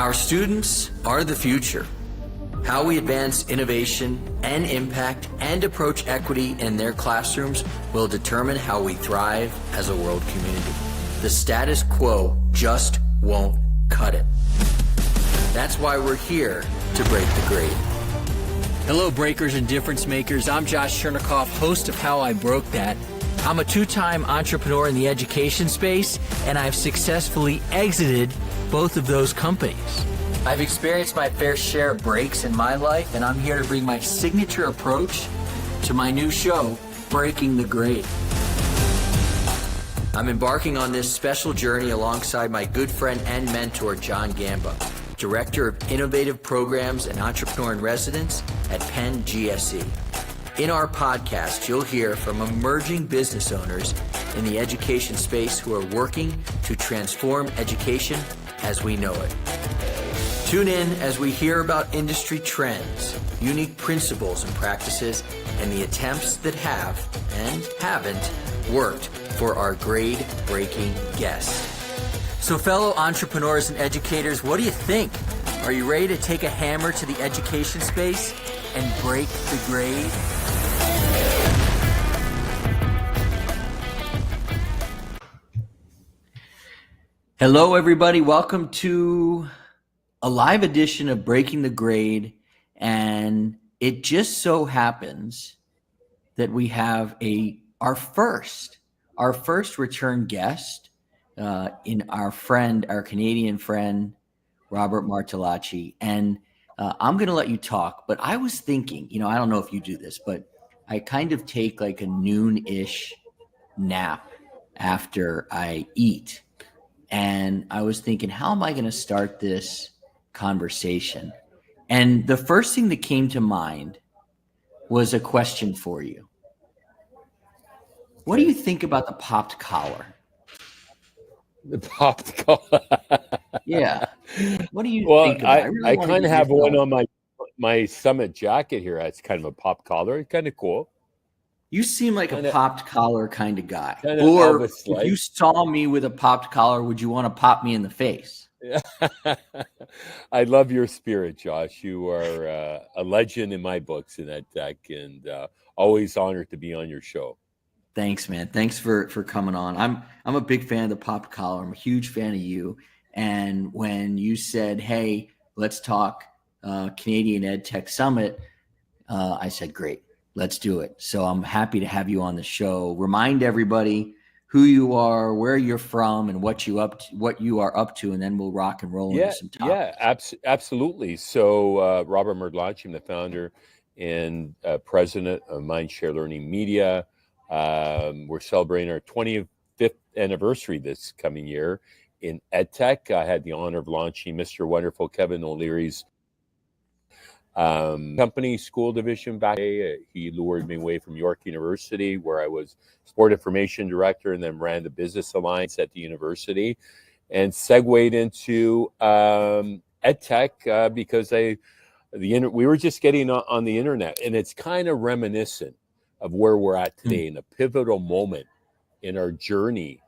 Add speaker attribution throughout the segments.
Speaker 1: Our students are the future. How we advance innovation and impact and approach equity in their classrooms will determine how we thrive as a world community. The status quo just won't cut it. That's why we're here to break the grade. Hello, breakers and difference makers. I'm Josh Chernikoff, host of How I Broke That. I'm a two-time entrepreneur in the education space, and I've successfully exited both of those companies. I've experienced my fair share of breaks in my life, and I'm here to bring my signature approach to my new show, Breaking the Grade. I'm embarking on this special journey alongside my good friend and mentor, John Gamba, Director of Innovative Programs and Entrepreneur in Residence at Penn GSE. In our podcast, you'll hear from emerging business owners in the education space who are working to transform education as we know it. Tune in as we hear about industry trends, unique principles and practices, and the attempts that have and haven't worked for our grade-breaking guests. So fellow entrepreneurs and educators, what do you think? Are you ready to take a hammer to the education space and break the grade? Hello, everybody. Welcome to a live edition of Breaking the Grade. And it just so happens that we have our first return guest in our Canadian friend, Robert Martellacci. And I'm going to let you talk, but I was thinking, I don't know if you do this, but I kind of take like a noon-ish nap after I eat. And I was thinking, how am I going to start this conversation? And the first thing that came to mind was a question for you. What do you think about the popped collar?
Speaker 2: The popped collar.
Speaker 1: Yeah. What do you think
Speaker 2: about
Speaker 1: it?
Speaker 2: I kind of have one on my Summit jacket here. That's kind of a pop collar. It's kind of cool.
Speaker 1: You seem like a popped collar kind of guy.
Speaker 2: Or
Speaker 1: if you saw me with a popped collar, would you want to pop me in the face?
Speaker 2: I love your spirit, Josh. You are a legend in my books in EdTech, and always honored to be on your show.
Speaker 1: Thanks, man. Thanks for coming on. I'm a big fan of the popped collar. I'm a huge fan of you. And when you said, hey, let's talk Canadian EdTech Summit, I said, great. Let's do it. So I'm happy to have you on the show. Remind everybody who you are, where you're from, and what you are up to, and then we'll rock and roll into some topics.
Speaker 2: Yeah, absolutely. So Robert Martellacci, I'm the founder and president of Mindshare Learning Media. We're celebrating our 25th anniversary this coming year in EdTech. I had the honor of launching Mr. Wonderful Kevin O'Leary's company school division back. He lured me away from York University, where I was sport information director, and then ran the business alliance at the university, and segued into EdTech because we were just getting on the internet, and it's kind of reminiscent of where we're at today in a pivotal moment in our journey.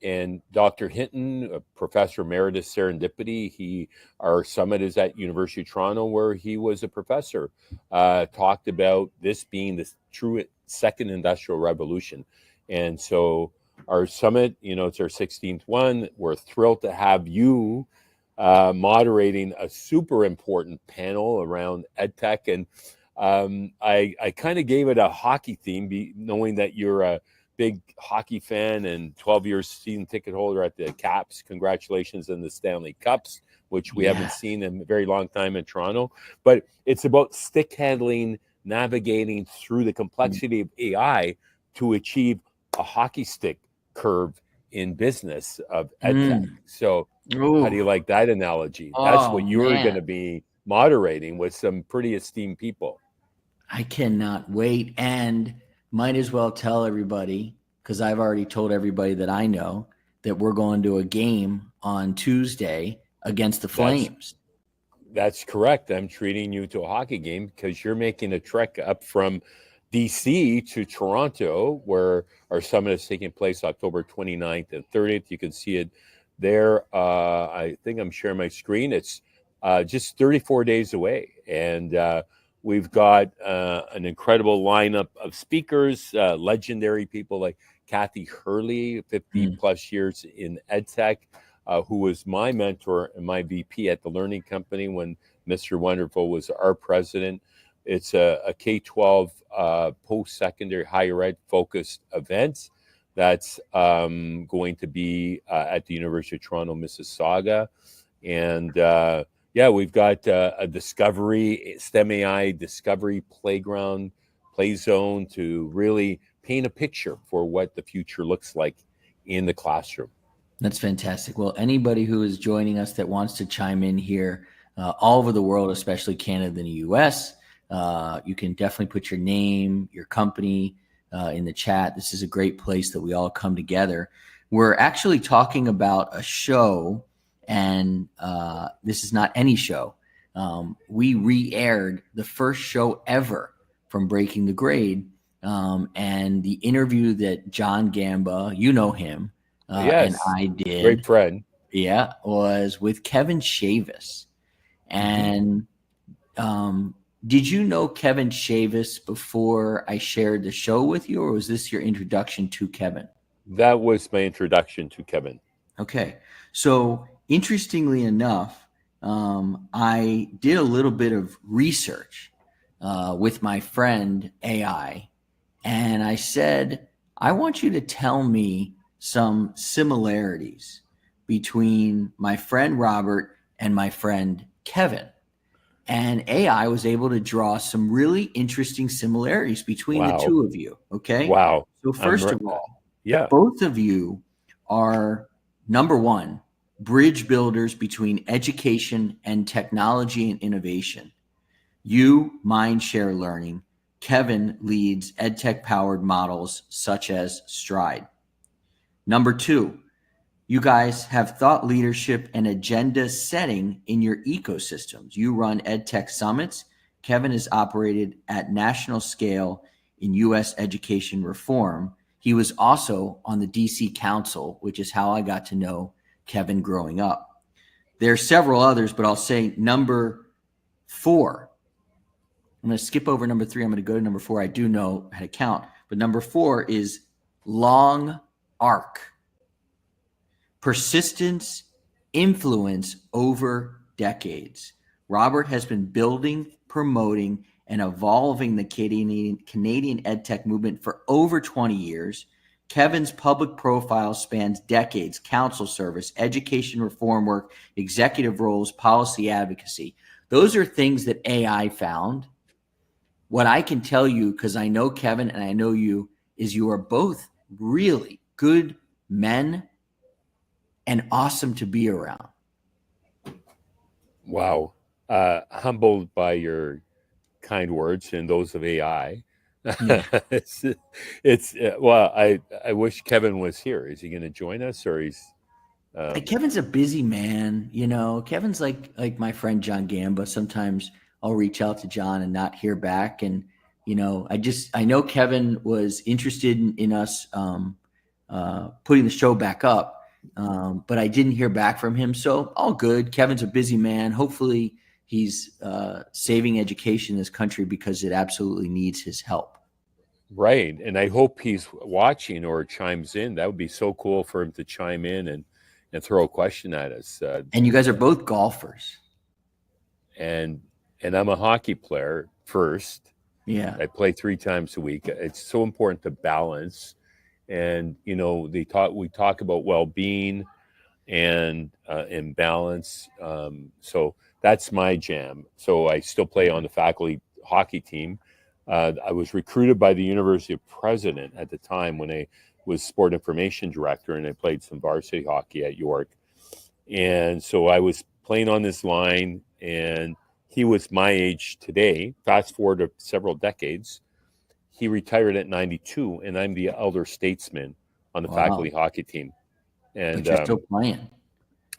Speaker 2: And Dr. Hinton, a professor emeritus serendipity, our summit is at University of Toronto, where he was a professor, talked about this being the true second industrial revolution. And so our summit, it's our 16th one. We're thrilled to have you moderating a super important panel around EdTech. And I kind of gave it a hockey theme, knowing that you're a big hockey fan and 12 years season ticket holder at the Caps. Congratulations on the Stanley Cups, which we haven't seen in a very long time in Toronto. But it's about stick handling, navigating through the complexity of AI to achieve a hockey stick curve in business of EdTech. So how do you like that analogy? That's what you're going to be moderating with some pretty esteemed people.
Speaker 1: I cannot wait. And might as well tell everybody, because I've already told everybody that I know, that we're going to a game on Tuesday against the Flames.
Speaker 2: That's correct. I'm treating you to a hockey game because you're making a trek up from DC to Toronto, where our summit is taking place October 29th and 30th. You can see it there. I think I'm sharing my screen. It's just 34 days away. And we've got an incredible lineup of speakers, legendary people like Kathy Hurley, 50 plus years in EdTech, who was my mentor and my VP at the Learning Company when Mr. Wonderful was our president. It's a K-12 post-secondary higher ed focused event that's going to be at the University of Toronto, Mississauga. And yeah, we've got a discovery, STEM AI discovery playground, play zone to really paint a picture for what the future looks like in the classroom.
Speaker 1: That's fantastic. Well, anybody who is joining us that wants to chime in here, all over the world, especially Canada and the US, you can definitely put your name, your company in the chat. This is a great place that we all come together. We're actually talking about a show, and this is not any show. We re-aired the first show ever from Breaking the Grade, and the interview that John Gamba, you know him,
Speaker 2: Yes,
Speaker 1: and I did.
Speaker 2: great friend.
Speaker 1: Yeah, was with Kevin Shavis. And did you know Kevin Shavis before I shared the show with you, or was this your introduction to Kevin?
Speaker 2: That was my introduction to Kevin.
Speaker 1: Okay. So interestingly enough, I did a little bit of research with my friend AI, and I said, I want you to tell me some similarities between my friend Robert and my friend Kevin. And AI was able to draw some really interesting similarities between the two of you. Okay.
Speaker 2: Wow.
Speaker 1: So first of all,
Speaker 2: yeah,
Speaker 1: both of you are, number one, bridge builders between education and technology and innovation. You mindshare learning. Kevin leads EdTech powered models such as Stride. Number two, you guys have thought leadership and agenda setting in your ecosystems. You run EdTech Summits. Kevin has operated at national scale in U.S. education reform. He was also on the DC Council, which is how I got to know Kevin growing up. There are several others, but I'll say number four. I'm going to skip over number three. I'm going to go to number four. I do know how to count, but number four is long arc. Persistence, influence over decades. Robert has been building, promoting, and evolving the Canadian EdTech movement for over 20 years. Kevin's public profile spans decades: council service, education reform work, executive roles, policy advocacy. Those are things that AI found. What I can tell you, because I know Kevin and I know you, is you are both really good men and awesome to be around.
Speaker 2: Wow. Humbled by your kind words and those of AI. Yeah. it's well, I wish Kevin was here. Is he going to join us, or he's
Speaker 1: Kevin's a busy man, you know. Kevin's like my friend John Gamba. Sometimes I'll reach out to John and not hear back, and you know, I know Kevin was interested in us putting the show back up. But I didn't hear back from him. So all good. Kevin's a busy man. Hopefully he's saving education in this country because it absolutely needs his help.
Speaker 2: Right. And I hope he's watching or chimes in. That would be so cool for him to chime in and throw a question at us.
Speaker 1: And you guys are both golfers.
Speaker 2: And I'm a hockey player first.
Speaker 1: Yeah.
Speaker 2: I play 3 times a week. It's so important to balance. And, you know, we talk about well-being and balance. So that's my jam. So I still play on the faculty hockey team. I was recruited by the University of President at the time when I was sport information director, and I played some varsity hockey at York. And so I was playing on this line, and he was my age today. Fast forward to several decades. He retired at 92, and I'm the elder statesman on the faculty hockey team. And
Speaker 1: but you're still playing.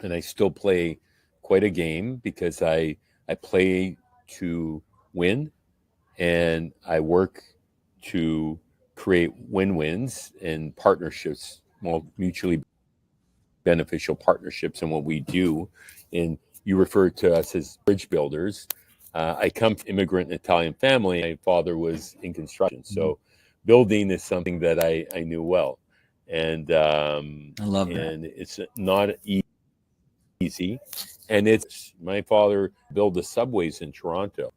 Speaker 2: And I still play quite a game because I play to win, and I work to create win-wins and partnerships, mutually beneficial partnerships in what we do. And you refer to us as bridge builders. I come from immigrant Italian family. My father was in construction, so building is something that I knew well. And
Speaker 1: I love that.
Speaker 2: and it's not easy. And it's my father built the subways in Toronto,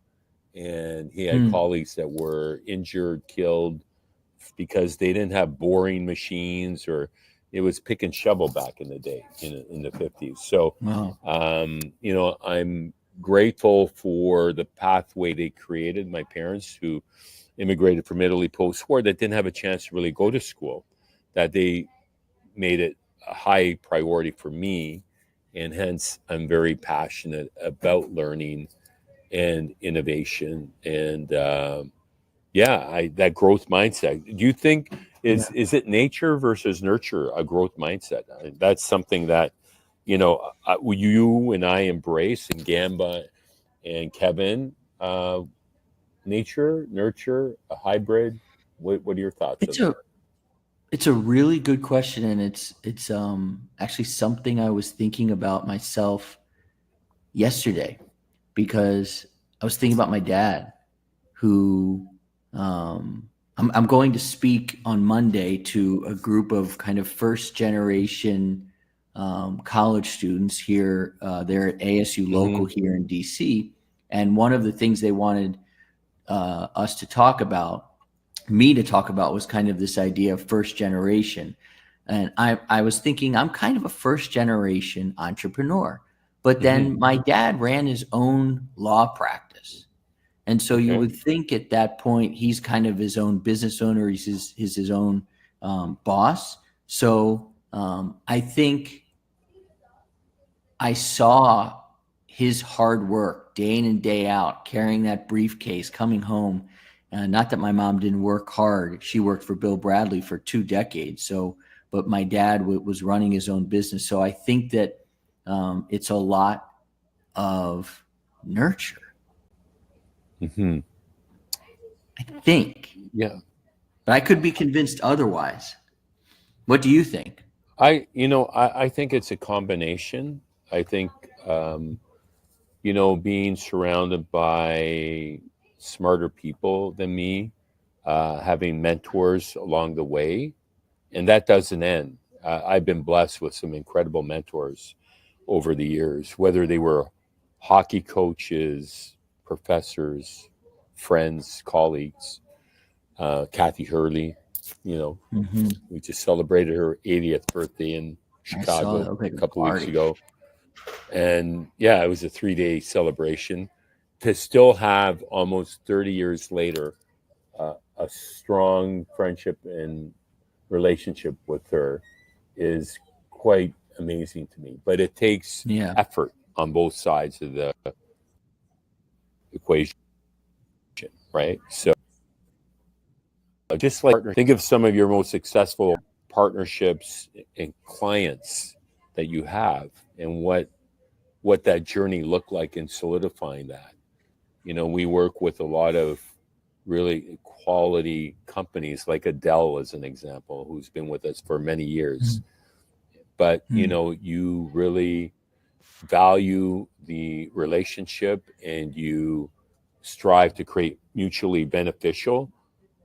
Speaker 2: and he had colleagues that were injured, killed because they didn't have boring machines, or it was pick and shovel back in the day in the 50s. So,
Speaker 1: Wow.
Speaker 2: I'm grateful for the pathway they created. My parents, who immigrated from Italy post-war, that didn't have a chance to really go to school, that they made it a high priority for me. And hence, I'm very passionate about learning and innovation. And that growth mindset. Do you think is it nature versus nurture, a growth mindset? That's something that you and I embrace, and Gamba and Kevin. Nature, nurture, a hybrid. What are your thoughts on that?
Speaker 1: It's a really good question, and it's actually something I was thinking about myself yesterday, because I was thinking about my dad, who I'm going to speak on Monday to a group of kind of first generation college students here. They're at ASU local here in DC, and one of the things they wanted us to talk about, me to talk about, was kind of this idea of first generation. And I was thinking, I'm kind of a first generation entrepreneur, but then my dad ran his own law practice. And so you would think at that point, he's kind of his own business owner. He's his own boss. So I think I saw his hard work day in and day out, carrying that briefcase, coming home. Not that my mom didn't work hard. She worked for Bill Bradley for 2 decades. So, but my dad was running his own business. So I think that it's a lot of nurture.
Speaker 2: Mm-hmm.
Speaker 1: I think.
Speaker 2: Yeah.
Speaker 1: But I could be convinced otherwise. What do you think?
Speaker 2: I think it's a combination. I think, being surrounded by smarter people than me, having mentors along the way, and that doesn't end. I've been blessed with some incredible mentors over the years, whether they were hockey coaches, professors, friends, colleagues. Kathy Hurley, we just celebrated her 80th birthday in Chicago a couple of weeks ago. And it was a 3-day celebration. To still have almost 30 years later, a strong friendship and relationship with her is quite amazing to me. But it takes effort on both sides of the equation, right? So just like, think of some of your most successful partnerships and clients that you have, and what that journey looked like in solidifying that. We work with a lot of really quality companies, like Adele as an example, who's been with us for many years. But you really value the relationship, and you strive to create mutually beneficial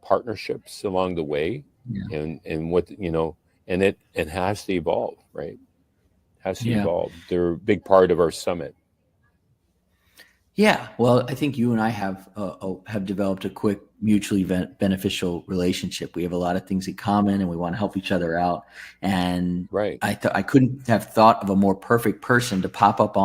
Speaker 2: partnerships along the way. And what and it has to evolve, right? Has to evolve. They're a big part of our summit.
Speaker 1: Yeah, well, I think you and I have developed a quick mutually beneficial relationship. We have a lot of things in common, and we want to help each other out. And I couldn't have thought of a more perfect person to pop up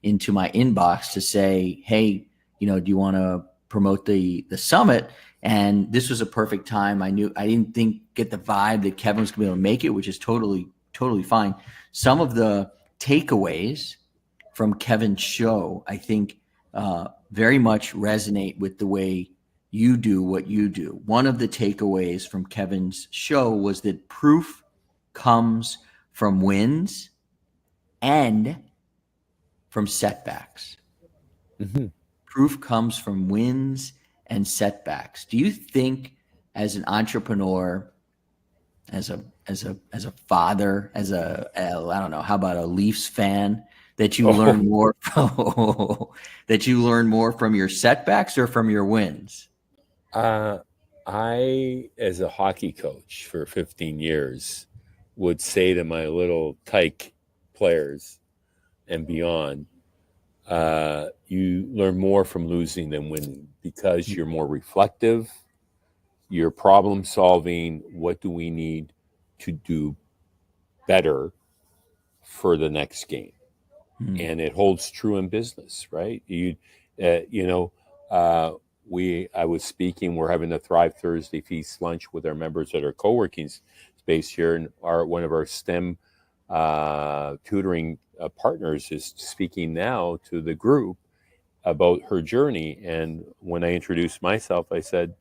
Speaker 1: into my inbox to say, hey, do you want to promote the summit? And this was a perfect time. I didn't get the vibe that Kevin was going to be able to make it, which is totally fine. Some of the takeaways from Kevin's show, I think, very much resonate with the way you do what you do. One of the takeaways from Kevin's show was that proof comes from wins and from setbacks. Proof comes from wins and setbacks. Do you think, as an entrepreneur, as a father, I don't know, how about a Leafs fan, that you
Speaker 2: Oh,
Speaker 1: learn more from that you learn more from your setbacks or from your wins?
Speaker 2: uh, I, as a hockey coach for 15 years, would say to my little tyke players and beyond, you learn more from losing than winning because you're more reflective, you're problem solving. What do we need to do better for the next game?
Speaker 1: Hmm.
Speaker 2: And it holds true in business, right? You know, uh, I was speaking. We're having a Thrive Thursday feast lunch with our members at our co-working space here, and one of our STEM tutoring partners is speaking now to the group about her journey. And when I introduced myself, I said,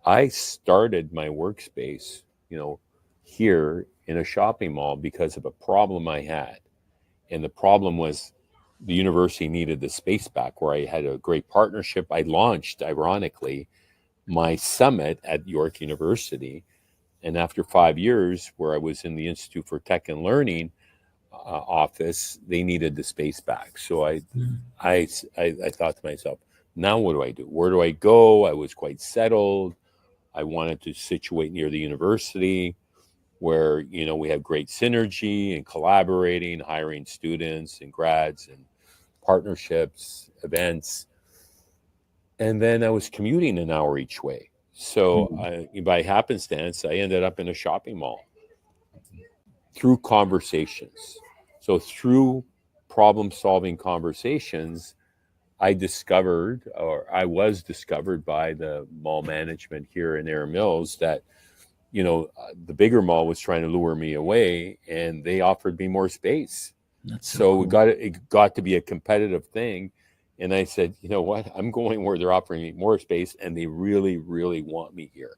Speaker 2: I started my workspace, here in a shopping mall because of a problem I had. And the problem was the university needed the space back where I had a great partnership. I launched, ironically, my summit at York University. And after 5 years, where I was in the Institute for Tech and Learning office, they needed the space back. So I thought to myself, now what do I do? Where do I go? I was quite settled. I wanted to situate near the university where we have great synergy and collaborating, hiring students and grads and partnerships, events. And then I was commuting an hour each way. So
Speaker 1: Hmm.
Speaker 2: by happenstance, I ended up in a shopping mall through conversations. So through problem solving conversations, I was discovered by the mall management here in Air Mills that the bigger mall was trying to lure me away, and they offered me more space.
Speaker 1: That's so
Speaker 2: So
Speaker 1: cool.
Speaker 2: it got to be a competitive thing. And I said, you know what? I'm going where they're offering me more space, and they really, really want me here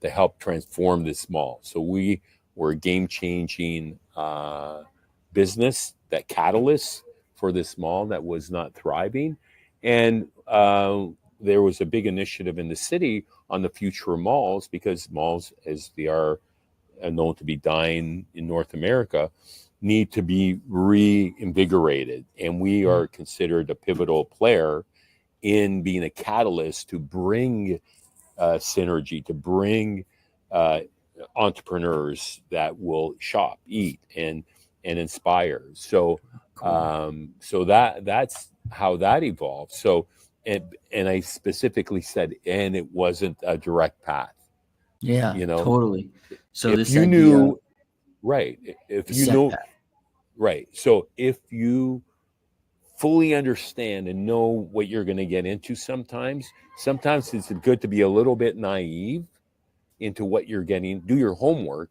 Speaker 2: to help transform this mall. So we were a game changing business, that catalyst for this mall that was not thriving. And there was a big initiative in the city on the future of malls, because malls, as they are known to be dying in North America, need to be reinvigorated. And we are considered a pivotal player in being a catalyst to bring synergy, to bring uh, entrepreneurs that will shop, eat, and inspire. So
Speaker 1: Cool.
Speaker 2: so that's how that evolved. So and I specifically said, and it wasn't a direct path.
Speaker 1: Yeah,
Speaker 2: You know,
Speaker 1: totally. So
Speaker 2: if
Speaker 1: this
Speaker 2: you
Speaker 1: idea of
Speaker 2: knew, right, if
Speaker 1: the
Speaker 2: you know,
Speaker 1: setback.
Speaker 2: right. So if you fully understand and know what you're going to get into, sometimes it's good to be a little bit naive into what you're getting, do your homework,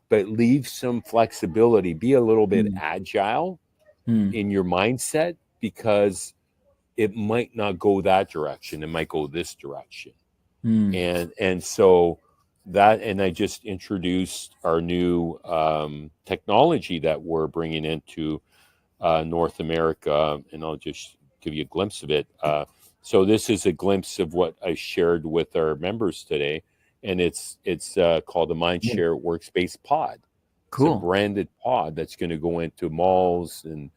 Speaker 2: but leave some flexibility, be a little bit
Speaker 1: Hmm.
Speaker 2: agile
Speaker 1: Hmm.
Speaker 2: in your mindset, because it might not go that direction, it might go this direction.
Speaker 1: Hmm.
Speaker 2: And so that, and I just introduced our new technology that we're bringing into North America, and I'll just give you a glimpse of it. So this is a glimpse of what I shared with our members today, and it's called the
Speaker 1: Yeah.
Speaker 2: Mindshare Workspace Pod. It's a
Speaker 1: Cool.
Speaker 2: branded pod that's going to go into malls and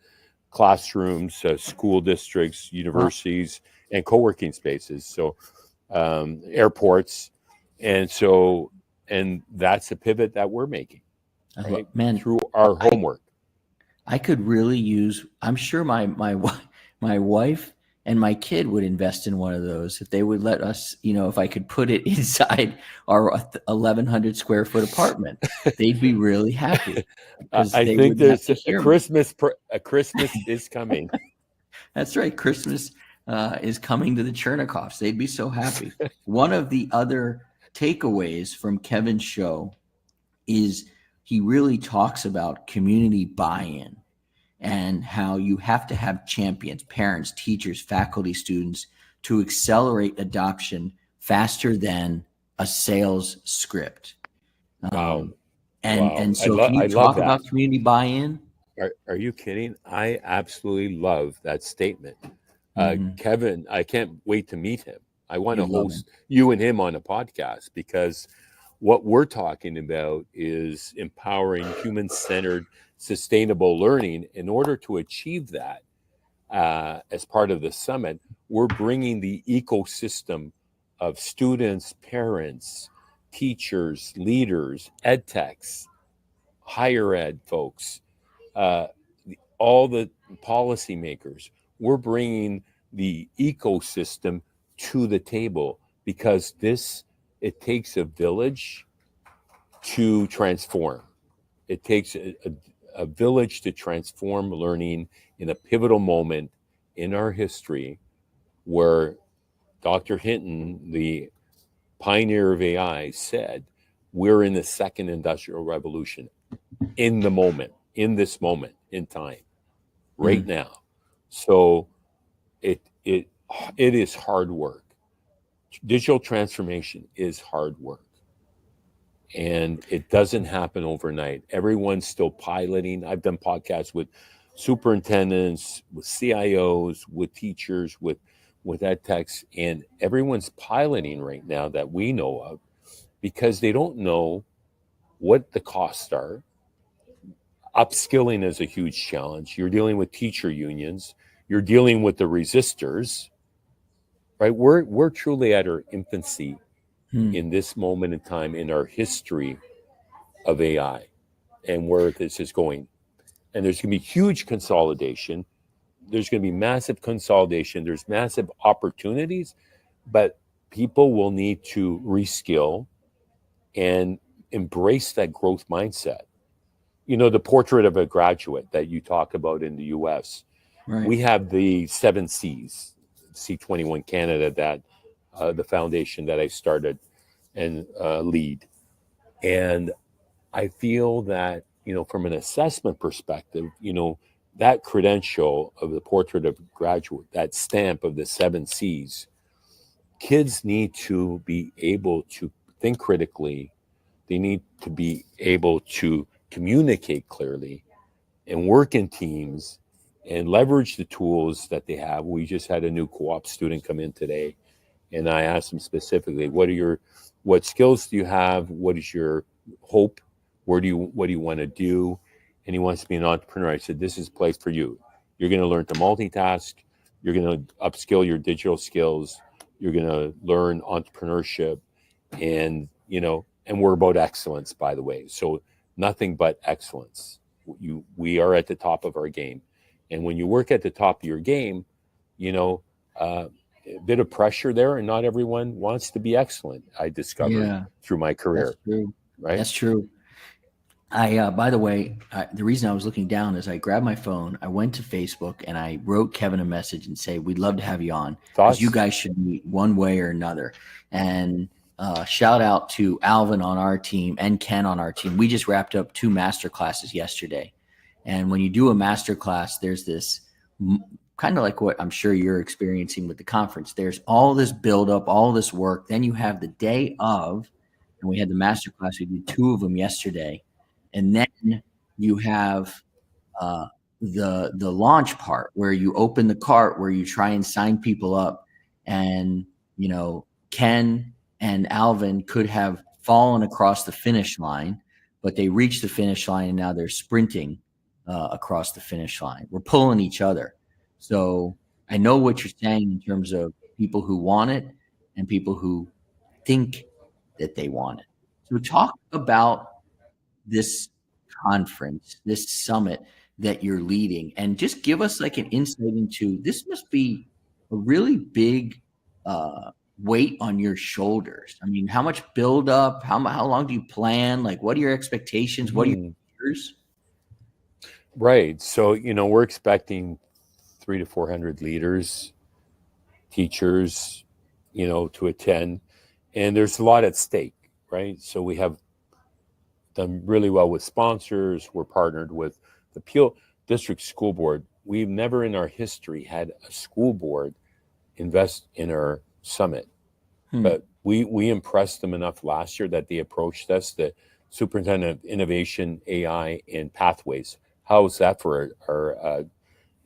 Speaker 2: classrooms, school districts,
Speaker 1: Wow.
Speaker 2: universities, and co-working spaces. So airports, and so and that's a pivot that we're making, right,
Speaker 1: Man,
Speaker 2: through our
Speaker 1: I
Speaker 2: homework.
Speaker 1: I could really use. I'm sure my wife and my kid would invest in one of those if they would let us. If I could put it inside our 1,100 square foot apartment, they'd be really happy because
Speaker 2: I
Speaker 1: they
Speaker 2: think
Speaker 1: wouldn't have
Speaker 2: there's
Speaker 1: to
Speaker 2: a
Speaker 1: hear me.
Speaker 2: Christmas is coming.
Speaker 1: That's right. Christmas is coming to the Chernikoffs. They'd be so happy. One of the other takeaways from Kevin's show is he really talks about community buy-in and how you have to have champions, parents, teachers, faculty, students to accelerate adoption faster than a sales script.
Speaker 2: Wow,
Speaker 1: Um, and
Speaker 2: wow!
Speaker 1: so, can
Speaker 2: I
Speaker 1: you
Speaker 2: love
Speaker 1: talk
Speaker 2: that.
Speaker 1: about community buy-in?
Speaker 2: Are you kidding? I absolutely love that statement.
Speaker 1: Hmm.
Speaker 2: Kevin, I can't wait to meet him. I want to
Speaker 1: You'd love him.
Speaker 2: host you and him on a podcast, because what we're talking about is empowering human-centered, sustainable learning. In order to achieve that, as part of the summit, we're bringing the ecosystem of students, parents, teachers, leaders, ed techs, higher ed folks, uh, all the policymakers. We're bringing the ecosystem to the table because it takes a village to transform. It takes a village to transform learning in a pivotal moment in our history where Dr. Hinton, the pioneer of AI, said, we're in the second industrial revolution in the moment, in this moment in time, right now. So it is hard work. Digital transformation is hard work. And it doesn't happen overnight. Everyone's still piloting. I've done podcasts with superintendents, with CIOs, with teachers, with ed techs, and everyone's piloting right now that we know of because they don't know what the costs are. Upskilling is a huge challenge. You're dealing with teacher unions. You're dealing with the resistors, right? We're truly at our infancy in this moment in time in our history of AI and where this is going. And there's going to be huge consolidation. There's going to be massive consolidation. There's massive opportunities, but people will need to reskill and embrace that growth mindset. You know, the portrait of a graduate that you talk about in the US,
Speaker 1: Right.
Speaker 2: we have the 7 C's, C21 Canada, that the foundation that I started and lead. And I feel that, you know, from an assessment perspective, you know, that credential of the portrait of a graduate, that stamp of the 7 C's, kids need to be able to think critically. They need to be able to communicate clearly and work in teams and leverage the tools that they have. We just had a new co-op student come in today, and I asked him specifically, what skills do you have? What is your hope? What do you want to do? And he wants to be an entrepreneur. I said, this is a place for you. You're going to learn to multitask. You're going to upskill your digital skills. You're going to learn entrepreneurship, and, you know, and we're about excellence, by the way. So nothing but excellence. We are at the top of our game. And when you work at the top of your game, you know, a bit of pressure there, and not everyone wants to be excellent. I discovered through my career.
Speaker 1: That's true.
Speaker 2: Right?
Speaker 1: That's true. By the way, the reason I was looking down is I grabbed my phone, I went to Facebook, and I wrote Kevin a message and say, we'd love to have you on because you guys should meet one way or another. And shout out to Alvin on our team and Ken on our team. We just wrapped up 2 master classes yesterday. And when you do a master class, there's this kind of like what I'm sure you're experiencing with the conference. There's all this buildup, all this work. Then you have the day of, and we had the master class. We did 2 of them yesterday. And then you have the launch part where you open the cart, where you try and sign people up. And, you know, Ken and Alvin could have fallen across the finish line, but they reached the finish line and now they're sprinting across the finish line. We're pulling each other. So I know what you're saying in terms of people who want it and people who think that they want it. So talk about this conference, this summit that you're leading, and just give us like an insight into this. Must be a really big weight on your shoulders. I mean, how much build up? How long do you plan? Like, what are your expectations? What are your fears?
Speaker 2: Right. So, you know, we're expecting 300 to 400 leaders, teachers, you know, to attend, and there's a lot at stake, right? So we have done really well with sponsors. We're partnered with the Peel District School Board. We've never in our history had a school board invest in our summit, but we impressed them enough last year that they approached us, the Superintendent of Innovation, AI, and Pathways. How's that for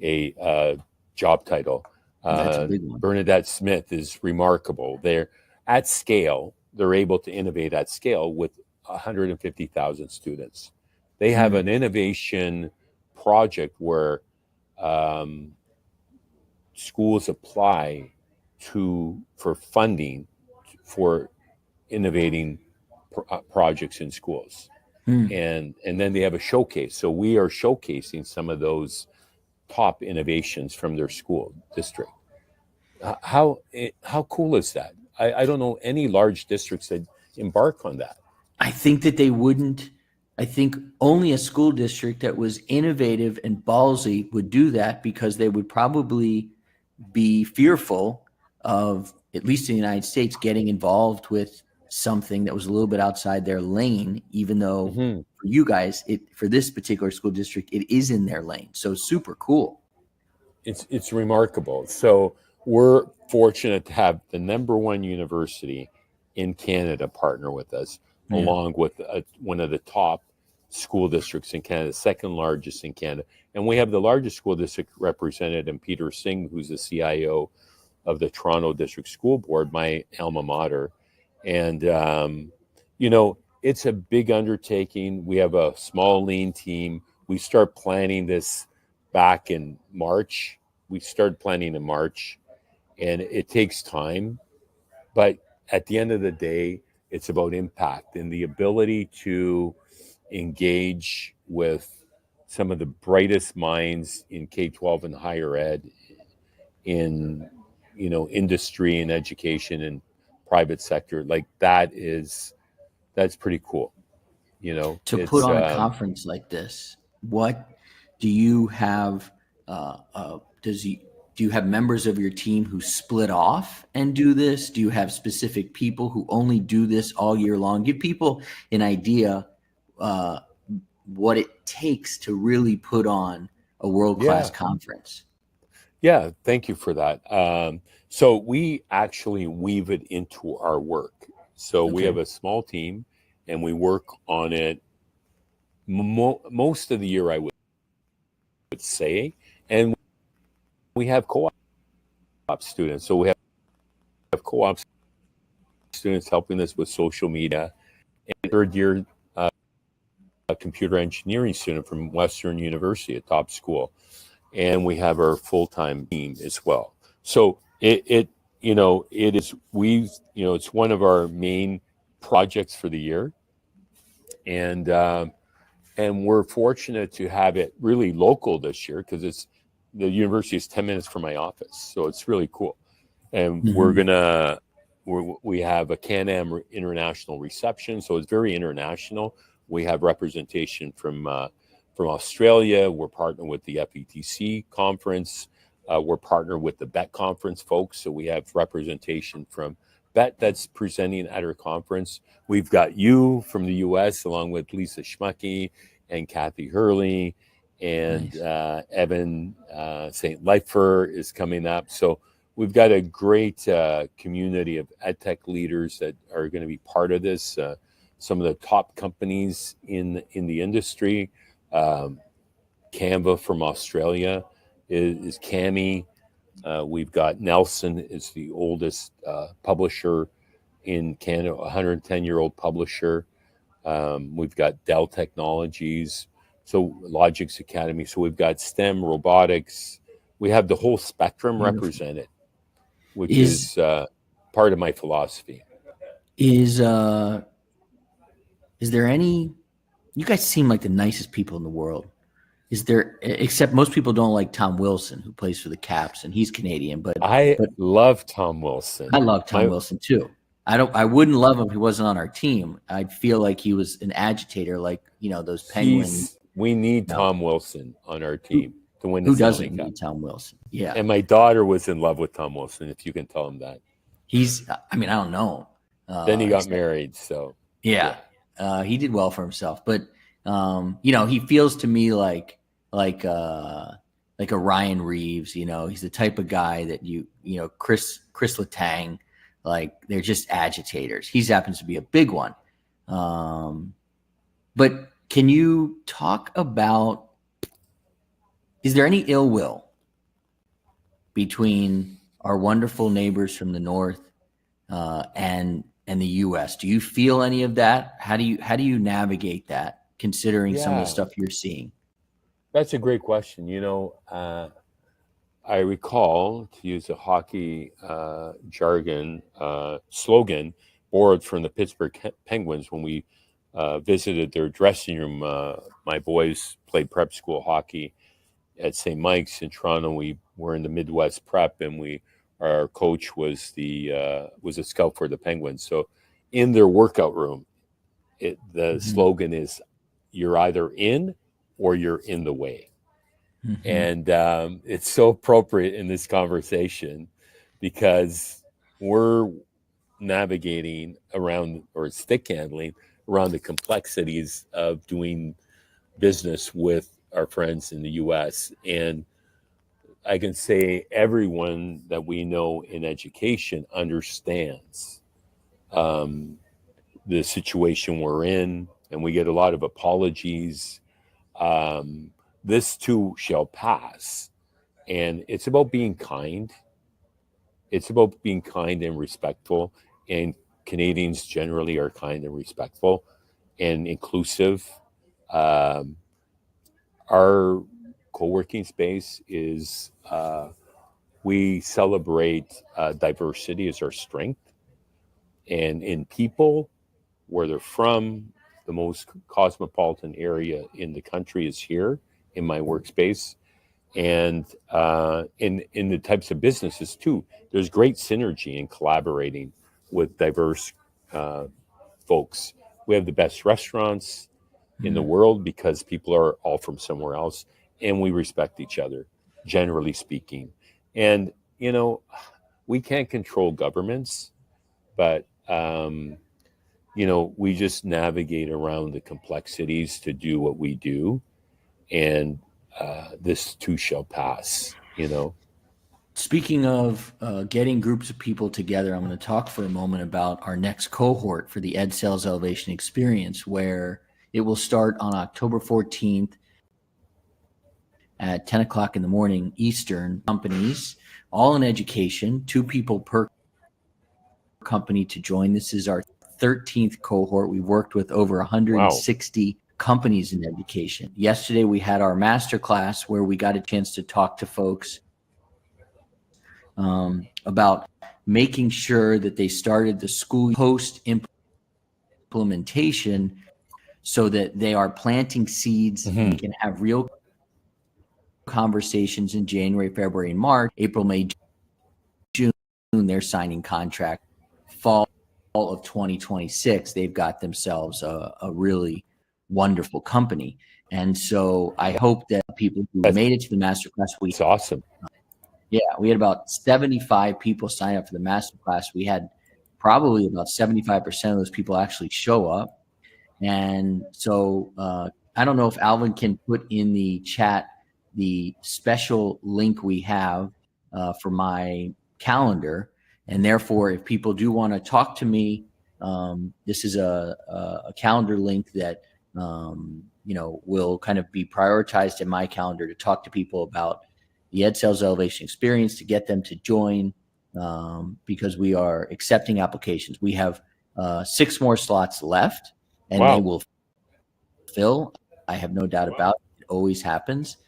Speaker 2: a job title?
Speaker 1: That's a big one.
Speaker 2: Bernadette Smith is remarkable. They're at scale. they're able to innovate at scale with 150,000 students. They have an innovation project where schools apply for funding for innovating projects in schools. And then they have a showcase. So we are showcasing some of those top innovations from their school district. How cool is that? I don't know any large districts that embark on that.
Speaker 1: I think that they wouldn't. I think only a school district that was innovative and ballsy would do that, because they would probably be fearful of, at least in the United States, getting involved with something that was a little bit outside their lane, even though for you guys, for this particular school district, it is in their lane. So super cool.
Speaker 2: It's remarkable. So we're fortunate to have the #1 university in Canada partner with us, along with one of the top school districts in Canada, second largest in Canada. And we have the largest school district represented in Peter Singh, who's the CIO of the Toronto District School Board, my alma mater. And, it's a big undertaking. We have a small, lean team. We start planning this back in March. We started planning in March, and it takes time. But at the end of the day, it's about impact and the ability to engage with some of the brightest minds in K-12 and higher ed, in industry and education and private sector. Like that's pretty cool.
Speaker 1: To put on a conference like this, what do you have? Do you have members of your team who split off and do this? Do you have specific people who only do this all year long? Give people an idea what it takes to really put on a world-class conference.
Speaker 2: Yeah, thank you for that. So we actually weave it into our work. So we have a small team, and we work on it most of the year, I would say. And we have co-op students. So we have co-op students helping us with social media. And third year, a computer engineering student from Western University, a top school. And we have our full-time team as well. So it's one of our main projects for the year. And we're fortunate to have it really local this year, because the university is 10 minutes from my office. So it's really cool. And we have a Can-Am international reception. So it's very international. We have representation from Australia. We're partnered with the FETC conference. We're partnered with the BET conference folks. So we have representation from BET that's presenting at our conference. We've got you from the US, along with Lisa Schmucky and Kathy Hurley, and Evan St. Leifer is coming up. So we've got a great community of EdTech leaders that are going to be part of this. Some of the top companies in the industry. Canva from Australia is Cami. We've got Nelson is the oldest publisher in Canada, 110-year-old publisher. We've got Dell Technologies, so Logix Academy. So we've got STEM, robotics. We have the whole spectrum represented, which is part of my philosophy.
Speaker 1: Is there any? You guys seem like the nicest people in the world. Is there? Except most people don't like Tom Wilson, who plays for the Caps, and he's Canadian. But
Speaker 2: I love Tom Wilson.
Speaker 1: I love Tom Wilson too. I wouldn't love him if he wasn't on our team. I'd feel like he was an agitator, like those Penguins.
Speaker 2: We need Tom Wilson on our team to win the
Speaker 1: Who
Speaker 2: Stanley
Speaker 1: doesn't
Speaker 2: Cup.
Speaker 1: need Tom Wilson? Yeah.
Speaker 2: And my daughter was in love with Tom Wilson, if you can tell him that.
Speaker 1: I don't know.
Speaker 2: Then he got married, so.
Speaker 1: Yeah. He did well for himself. But, he feels to me like a Ryan Reeves, he's the type of guy that Chris Letang, like they're just agitators. He happens to be a big one. But can you talk about, is there any ill will between our wonderful neighbors from the north and and the US? Do you feel any of that? How do you navigate that, considering some of the
Speaker 2: Yeah,
Speaker 1: stuff you're seeing?
Speaker 2: that's a great question. I recall, to use a hockey jargon slogan, borrowed from the Pittsburgh Penguins when we visited their dressing room. My boys played prep school hockey at St. Mike's in Toronto. We were in the Midwest prep, and our coach was a scout for the Penguins. So in their workout room, the slogan is, "You're either in or you're in the way." And it's so appropriate in this conversation because we're navigating around, or stick handling around, the complexities of doing business with our friends in the US. And I can say everyone that we know in education understands the situation we're in, and we get a lot of apologies. This too shall pass. And it's about being kind. It's about being kind and respectful. And Canadians generally are kind and respectful and inclusive. Our co-working space is, we celebrate diversity as our strength. And in people, where they're from, the most cosmopolitan area in the country is here in my workspace. And in the types of businesses too, there's great synergy in collaborating with diverse folks. We have the best restaurants in the world because people are all from somewhere else, and we respect each other, generally speaking. And we can't control governments, but we just navigate around the complexities to do what we do, and this too shall pass.
Speaker 1: Speaking of getting groups of people together, I'm going to talk for a moment about our next cohort for the Ed Sales Elevation Experience, where it will start on October 14th at 10 o'clock in the morning Eastern. Companies, all in education, 2 people per company to join. This is our 13th cohort. We've worked with over 160 companies in education. Yesterday, we had our masterclass where we got a chance to talk to folks about making sure that they started the school post implementation so that they are planting seeds and can have real conversations in January, February, and March. April, May, June, they're signing contract. Fall of 2026, they've got themselves a really wonderful company. And so I hope that people who made it to the masterclass,
Speaker 2: It's awesome.
Speaker 1: Yeah, we had about 75 people sign up for the masterclass. We had probably about 75% of those people actually show up. And so I don't know if Alvin can put in the chat the special link we have for my calendar. And therefore, if people do want to talk to me, this is a calendar link that will kind of be prioritized in my calendar to talk to people about the Ed Sales Elevation Experience, to get them to join, because we are accepting applications. We have 6 more slots left, and they will fill. I have no doubt about it. It always happens.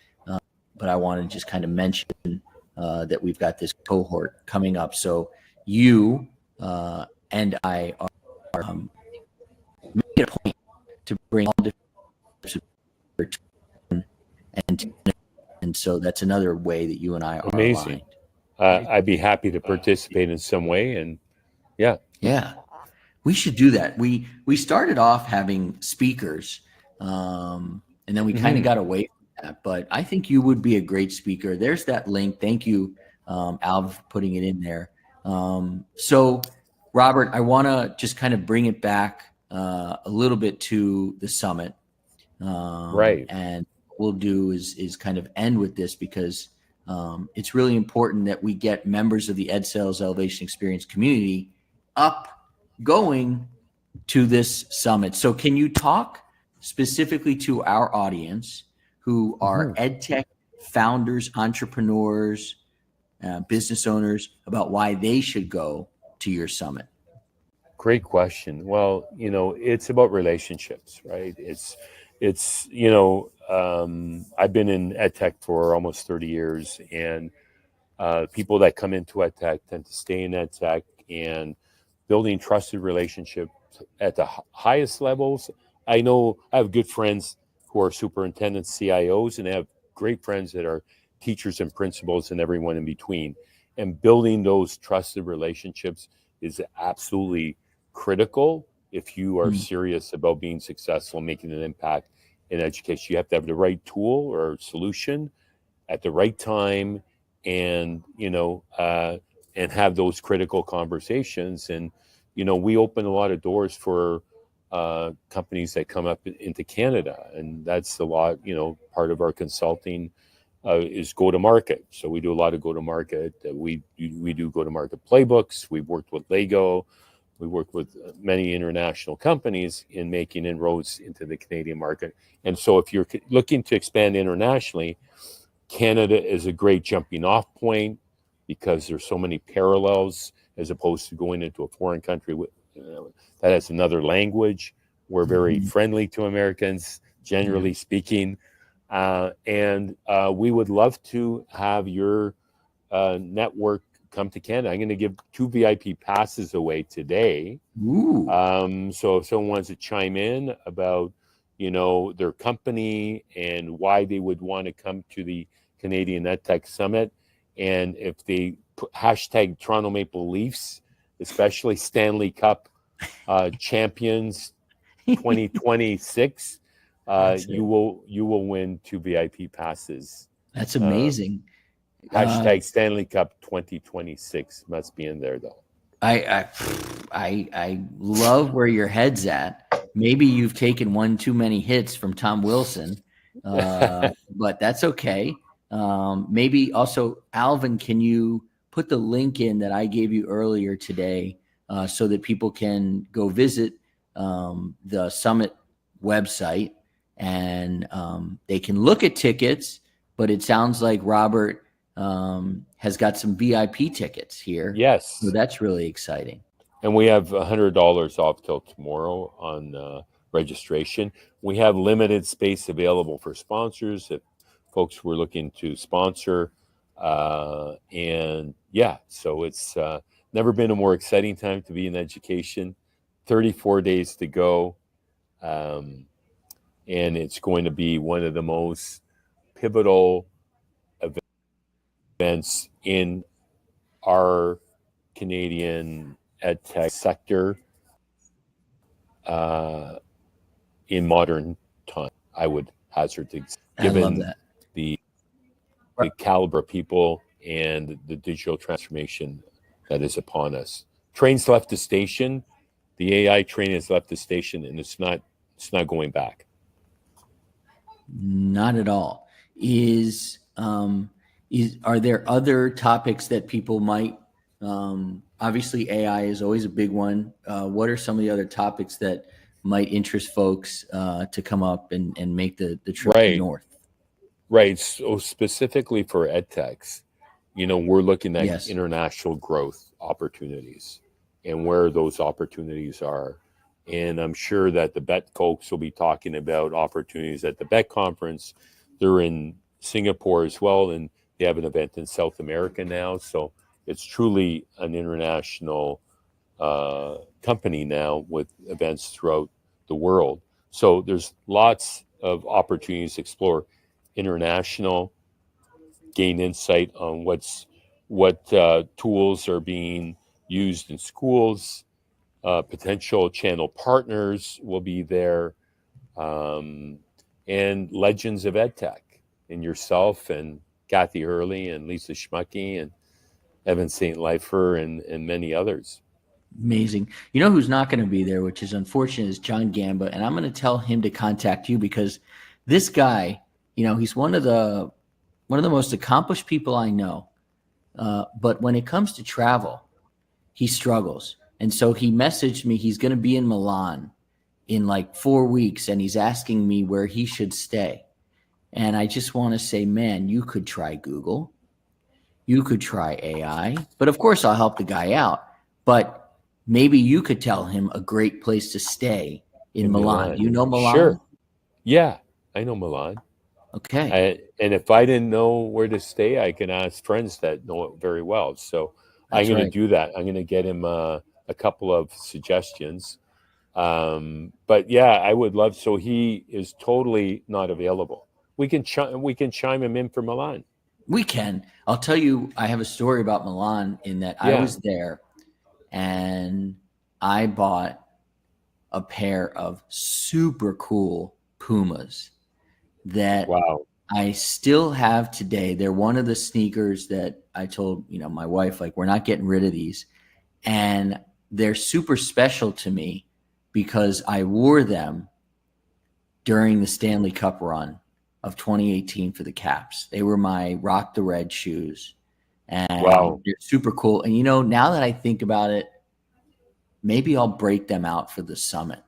Speaker 1: But I want to just kind of mention that we've got this cohort coming up. So you and I are making a point to bring all different and so that's another way that you and I are
Speaker 2: amazing. I'd be happy to participate in some way, and yeah,
Speaker 1: we should do that. We started off having speakers, and then we kind of got away from that. But I think you would be a great speaker. There's that link. Thank you, Alv, for putting it in there. So, Robert, I want to just kind of bring it back a little bit to the summit,
Speaker 2: right?
Speaker 1: And what we'll do is kind of end with this, because it's really important that we get members of the Ed Sales Elevation Experience community going to this summit. So can you talk specifically to our audience who are EdTech founders, entrepreneurs, business owners, about why they should go to your summit?
Speaker 2: Great question. Well, it's about relationships, right? It's I've been in EdTech for almost 30 years, and people that come into EdTech tend to stay in EdTech, and building trusted relationships at the highest levels. I know I have good friends who are superintendents, CIOs, and I have great friends that are teachers and principals and everyone in between. And building those trusted relationships is absolutely critical if you are serious about being successful and making an impact in education. You have to have the right tool or solution at the right time, and and have those critical conversations. And we open a lot of doors for companies that come up into Canada, and that's a lot. Part of our consulting is go to market. So we do a lot of go to market. We do go to market playbooks. We've worked with Lego. We work with many international companies in making inroads into the Canadian market. And so if you're looking to expand internationally, Canada is a great jumping off point because there's so many parallels as opposed to going into a foreign country that has another language. We're very friendly to Americans, generally speaking. And we would love to have your network come to Canada. I'm going to give 2 VIP passes away today. So if someone wants to chime in about, their company and why they would want to come to the Canadian EdTech Summit, and if they hashtag Toronto Maple Leafs, especially Stanley Cup champions 2026, you will win 2 VIP passes.
Speaker 3: That's amazing.
Speaker 2: Hashtag Stanley Cup 2026 must be in there though.
Speaker 3: I love where your head's at. Maybe you've taken one too many hits from Tom Wilson, but that's okay. Maybe also, Alvin, can you put the link in that I gave you earlier today so that people can go visit the summit website, and they can look at tickets, but it sounds like Robert has got some VIP tickets here.
Speaker 2: Yes.
Speaker 3: So that's really exciting.
Speaker 2: And we have $100 off till tomorrow on registration. We have limited space available for sponsors if folks were looking to sponsor. And yeah, so it's never been a more exciting time to be in education. 34 days to go. And it's going to be one of the most pivotal events in our Canadian EdTech sector in modern time, I would hazard to, given the caliber of people and the digital transformation that is upon us. Train's left the station. The AI train has left the station, and it's not going back.
Speaker 3: Not at all. Are there other topics that people might, obviously AI is always a big one. What are some of the other topics that might interest folks to come up and make the trip north?
Speaker 2: Right. So specifically for EdTechs, we're looking at international growth opportunities and where those opportunities are. And I'm sure that the BET folks will be talking about opportunities at the BET conference. They're in Singapore as well, and they have an event in South America now. So it's truly an international company now with events throughout the world. So there's lots of opportunities to explore international, gain insight on what tools are being used in schools. Potential channel partners will be there, and legends of EdTech, and yourself and Kathy Hurley and Lisa Schmucky and Evan St. Leifer and many others.
Speaker 3: Amazing. You know who's not going to be there, which is unfortunate, is John Gamba, and I'm going to tell him to contact you because this guy, he's one of the most accomplished people I know, but when it comes to travel, he struggles. And so he messaged me. He's going to be in Milan in like 4 weeks, and he's asking me where he should stay. And I just want to say, man, you could try Google. You could try AI. But of course, I'll help the guy out. But maybe you could tell him a great place to stay in Milan. Do you know Milan?
Speaker 2: Sure. Yeah, I know Milan.
Speaker 3: Okay.
Speaker 2: And if I didn't know where to stay, I can ask friends that know it very well. So I'm
Speaker 3: That's
Speaker 2: going to
Speaker 3: right.
Speaker 2: do that. I'm going to get him a couple of suggestions. But yeah, I would love. So he is totally not available. We can chime him in for Milan.
Speaker 3: We can. I'll tell you, I have a story about Milan in that I
Speaker 2: Yeah.
Speaker 3: was there and I bought a pair of super cool Pumas that
Speaker 2: Wow.
Speaker 3: I still have today. They're one of the sneakers that I told, my wife, like, we're not getting rid of these. And they're super special to me because I wore them during the Stanley Cup run of 2018 for the Caps. They were my Rock the Red shoes. And
Speaker 2: Wow.
Speaker 3: they're super cool. And now that I think about it, maybe I'll break them out for the summit.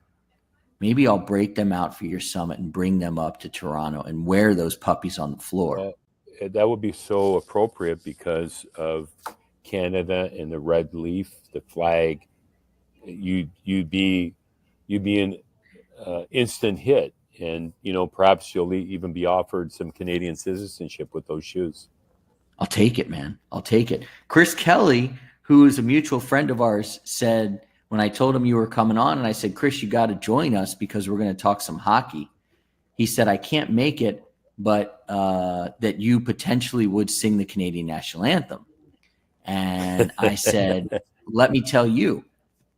Speaker 3: Maybe I'll break them out for your summit and bring them up to Toronto and wear those puppies on the floor.
Speaker 2: That would be so appropriate because of Canada and the red leaf, the flag. You'd be an instant hit, and perhaps you'll even be offered some Canadian citizenship with those shoes.
Speaker 3: I'll take it, man. I'll take it. Chris Kelly, who is a mutual friend of ours, said when I told him you were coming on, and I said, Chris, you got to join us because we're going to talk some hockey. He said, I can't make it, but that you potentially would sing the Canadian national anthem. And I said, let me tell you,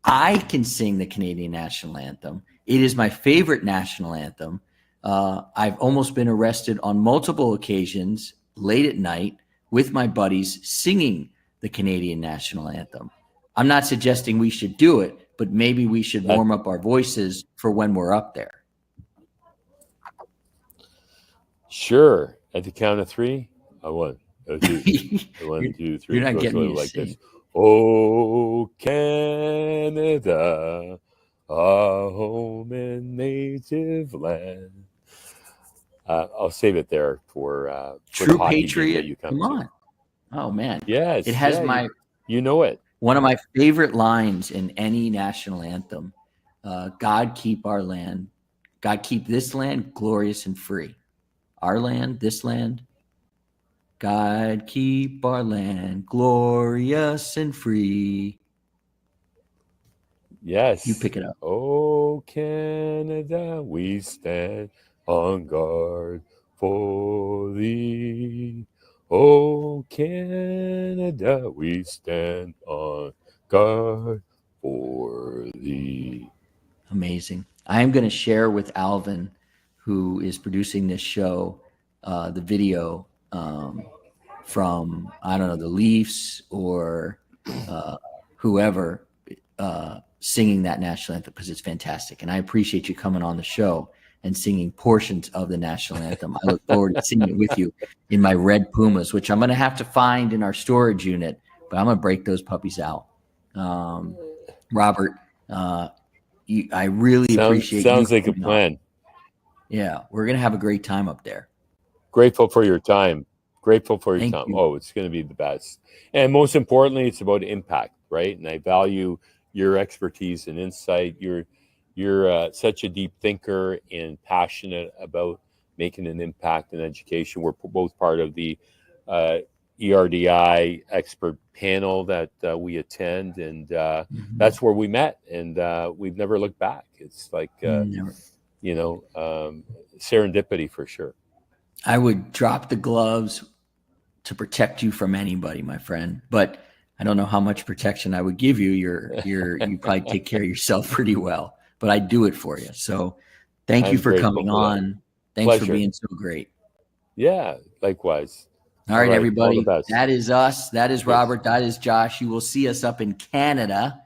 Speaker 3: I can sing the Canadian national anthem. It is my favorite national anthem. I've almost been arrested on multiple occasions late at night with my buddies singing the Canadian national anthem. I'm not suggesting we should do it, but maybe we should warm up our voices for when we're up there.
Speaker 2: Sure. At the count of three, I won. 1, 2, 3.
Speaker 3: You're not getting me to
Speaker 2: like
Speaker 3: sing.
Speaker 2: this. Oh, Canada, our home and native land. I'll save it there for
Speaker 3: True
Speaker 2: the hockey
Speaker 3: patriot.
Speaker 2: game that you come
Speaker 3: Come
Speaker 2: to.
Speaker 3: on. Oh man.
Speaker 2: Yes.
Speaker 3: It has
Speaker 2: you know it.
Speaker 3: One of my favorite lines in any national anthem. God keep our land. God keep this land glorious and free. Our land, this land. God keep our land glorious and free.
Speaker 2: Yes.
Speaker 3: You pick it up.
Speaker 2: Oh, Canada, we stand on guard for thee. Oh, Canada, we stand on guard for thee.
Speaker 3: Amazing. I am going to share with Alvin, who is producing this show, the video from, I don't know, the Leafs or whoever singing that national anthem because it's fantastic. And I appreciate you coming on the show and singing portions of the national anthem. I look forward to singing it with you in my red Pumas, which I'm going to have to find in our storage unit, but I'm going to break those puppies out. Robert, I really appreciate you.
Speaker 2: Sounds like a plan.
Speaker 3: On. Yeah, we're going to have a great time up there.
Speaker 2: Grateful for your time. Thank you. Oh, it's going to be the best. And most importantly, it's about impact, right? And I value your expertise and insight. You're such a deep thinker and passionate about making an impact in education. We're both part of the ERDI expert panel that we attend, and that's where we met, and we've never looked back. It's like serendipity for sure.
Speaker 3: I would drop the gloves to protect you from anybody, my friend, but I don't know how much protection I would give you. You probably take care of yourself pretty well, but I do it for you. So thank you for coming on. Thanks for being so great.
Speaker 2: Yeah, likewise.
Speaker 3: All right, everybody. That is us. That is Robert. That is Josh. You will see us up in Canada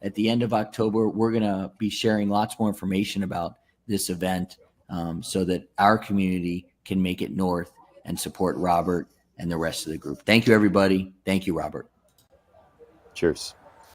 Speaker 3: at the end of October. We're going to be sharing lots more information about this event so that our community can make it north and support Robert and the rest of the group. Thank you, everybody. Thank you, Robert.
Speaker 2: Cheers.